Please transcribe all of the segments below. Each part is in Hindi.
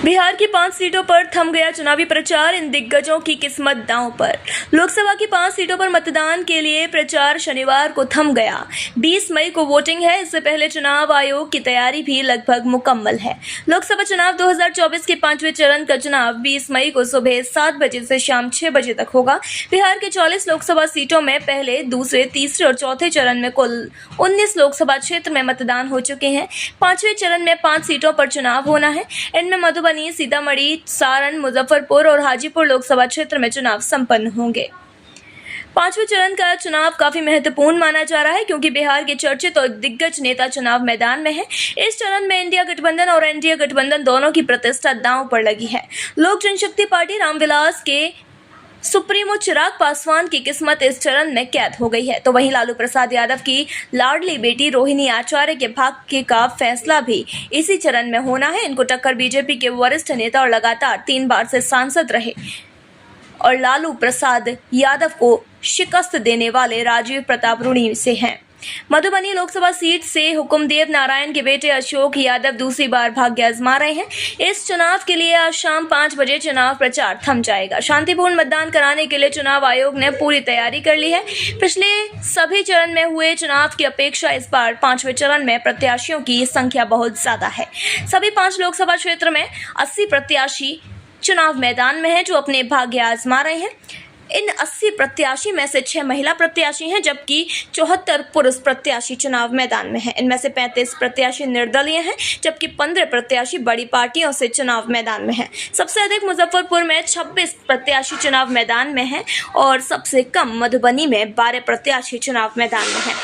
बिहार की 5 सीटों पर थम गया चुनावी प्रचार, इन दिग्गजों की किस्मत दांव पर। लोकसभा की 5 सीटों पर मतदान के लिए प्रचार शनिवार को थम गया। 20 मई को वोटिंग है। इससे पहले चुनाव आयोग की तैयारी भी लगभग मुकम्मल है। लोकसभा चुनाव 2024 के 5वें चरण का चुनाव 20 मई को सुबह 7 बजे से शाम 6 बजे तक होगा। बिहार के 44 लोकसभा सीटों में पहले, दूसरे, तीसरे और चौथे चरण में कुल 19 लोकसभा क्षेत्र में मतदान हो चुके हैं। 5वें चरण में 5 सीटों पर चुनाव होना है। इनमें मधुबनी, सीतामढ़ी, सारण, मुजफ्फरपुर और हाजीपुर लोकसभा क्षेत्र में चुनाव संपन्न होंगे। 5वें चरण का चुनाव काफी महत्वपूर्ण माना जा रहा है क्योंकि बिहार के चर्चित और दिग्गज नेता चुनाव मैदान में हैं। इस चरण में इंडिया गठबंधन और एनडीए गठबंधन दोनों की प्रतिष्ठा दांव पर लगी है। लोक जनशक्ति पार्टी रामविलास के सुप्रीमो चिराग पासवान की किस्मत इस चरण में कैद हो गई है, तो वहीं लालू प्रसाद यादव की लाडली बेटी रोहिणी आचार्य के भाग्य का फैसला भी इसी चरण में होना है। इनको टक्कर बीजेपी के वरिष्ठ नेता और लगातार 3 बार से सांसद रहे और लालू प्रसाद यादव को शिकस्त देने वाले राजीव प्रताप रूडी से हैं। मधुबनी लोकसभा सीट से हुकुमदेव नारायण के बेटे अशोक यादव दूसरी बार भाग्य आजमा रहे हैं। इस चुनाव के लिए आज शाम 5 बजे चुनाव प्रचार थम जाएगा। शांतिपूर्ण मतदान कराने के लिए चुनाव आयोग ने पूरी तैयारी कर ली है। पिछले सभी चरण में हुए चुनाव की अपेक्षा इस बार 5वें चरण में प्रत्याशियों की संख्या बहुत ज्यादा है। सभी 5 लोकसभा क्षेत्र में 80 प्रत्याशी चुनाव मैदान में हैं जो अपने भाग्य आजमा रहे हैं। इन 80 प्रत्याशी में से 6 महिला प्रत्याशी हैं जबकि 74 पुरुष प्रत्याशी चुनाव मैदान में हैं। इनमें से 35 प्रत्याशी निर्दलीय हैं जबकि 15 प्रत्याशी बड़ी पार्टियों से चुनाव मैदान में हैं। सबसे अधिक मुजफ्फरपुर में 26 प्रत्याशी चुनाव मैदान में हैं और सबसे कम मधुबनी में 12 प्रत्याशी चुनाव मैदान में हैं।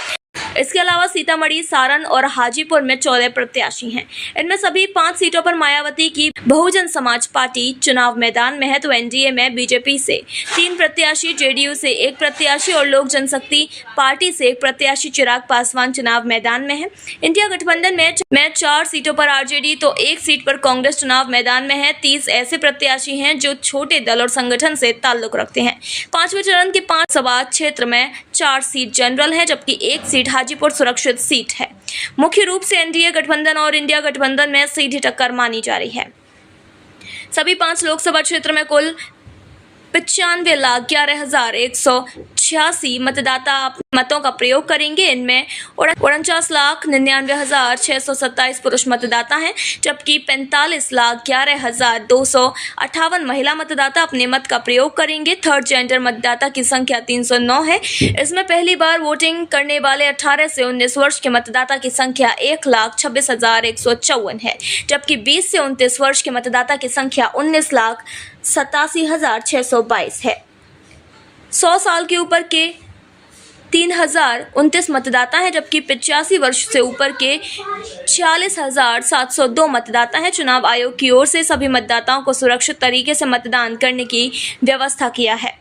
इसके अलावा सीतामढ़ी, सारण और हाजीपुर में 14 प्रत्याशी हैं। इनमें सभी 5 सीटों पर मायावती की बहुजन समाज पार्टी चुनाव मैदान में है, तो एनडीए में बीजेपी से 3 प्रत्याशी, जेडीयू से 1 प्रत्याशी और लोक जनशक्ति पार्टी से 1 प्रत्याशी चिराग पासवान चुनाव मैदान में है। इंडिया गठबंधन में 4 सीटों पर आरजेडी तो 1 सीट पर कांग्रेस चुनाव मैदान में है। 30 ऐसे प्रत्याशी हैं जो छोटे दल और संगठन से ताल्लुक रखते हैं। 5वें चरण के 5 सभा क्षेत्र में 4 सीट जनरल है जबकि 1 सीट हाजीपुर सुरक्षित सीट है। मुख्य रूप से एनडीए गठबंधन और इंडिया गठबंधन में सीधी टक्कर मानी जा रही है। सभी 5 लोकसभा क्षेत्र में कुल 95,11,186 मतदाता मतों का प्रयोग करेंगे। इनमें 49,99,627 पुरुष मतदाता हैं जबकि 45,11,258 महिला मतदाता अपने मत का प्रयोग करेंगे। थर्ड जेंडर मतदाता की संख्या 309 है। इसमें पहली बार वोटिंग करने वाले 18 से 19 वर्ष के मतदाता की संख्या 1,26,154 है जबकि 20 से 29 वर्ष के मतदाता की संख्या 19,87,622 है। 100 साल के ऊपर के 3,029 मतदाता हैं जबकि 85 वर्ष से ऊपर के 46,702 मतदाता हैं। चुनाव आयोग की ओर से सभी मतदाताओं को सुरक्षित तरीके से मतदान करने की व्यवस्था किया है।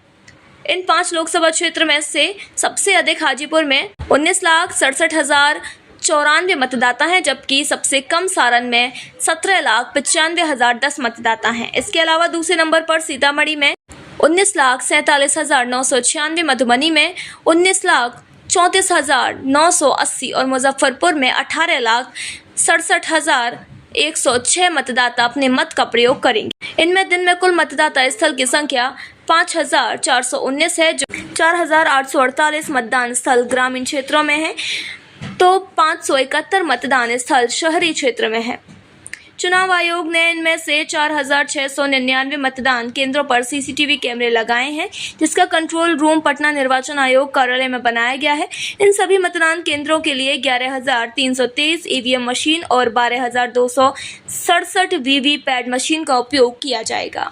इन 5 लोकसभा क्षेत्र में से सबसे अधिक हाजीपुर में 19,67,094 मतदाता हैं जबकि सबसे कम सारण में 17,95,010 मतदाता हैं। इसके अलावा दूसरे नंबर पर सीतामढ़ी में 19,47,996, मधुबनी में 19,34,980 और मुजफ्फरपुर में 18,67,106 मतदाता अपने मत का प्रयोग करेंगे। इनमें दिन में कुल मतदाता स्थल की संख्या 5,419 है जो 4,848 मतदान स्थल ग्रामीण क्षेत्रों में है तो 571 मतदान स्थल शहरी क्षेत्र में है। चुनाव आयोग ने इनमें से 4,699 मतदान केंद्रों पर सीसीटीवी कैमरे लगाए हैं जिसका कंट्रोल रूम पटना निर्वाचन आयोग कार्यालय में बनाया गया है। इन सभी मतदान केंद्रों के लिए 11,323 ईवीएम मशीन और 12,267 वीवीपैट मशीन का उपयोग किया जाएगा।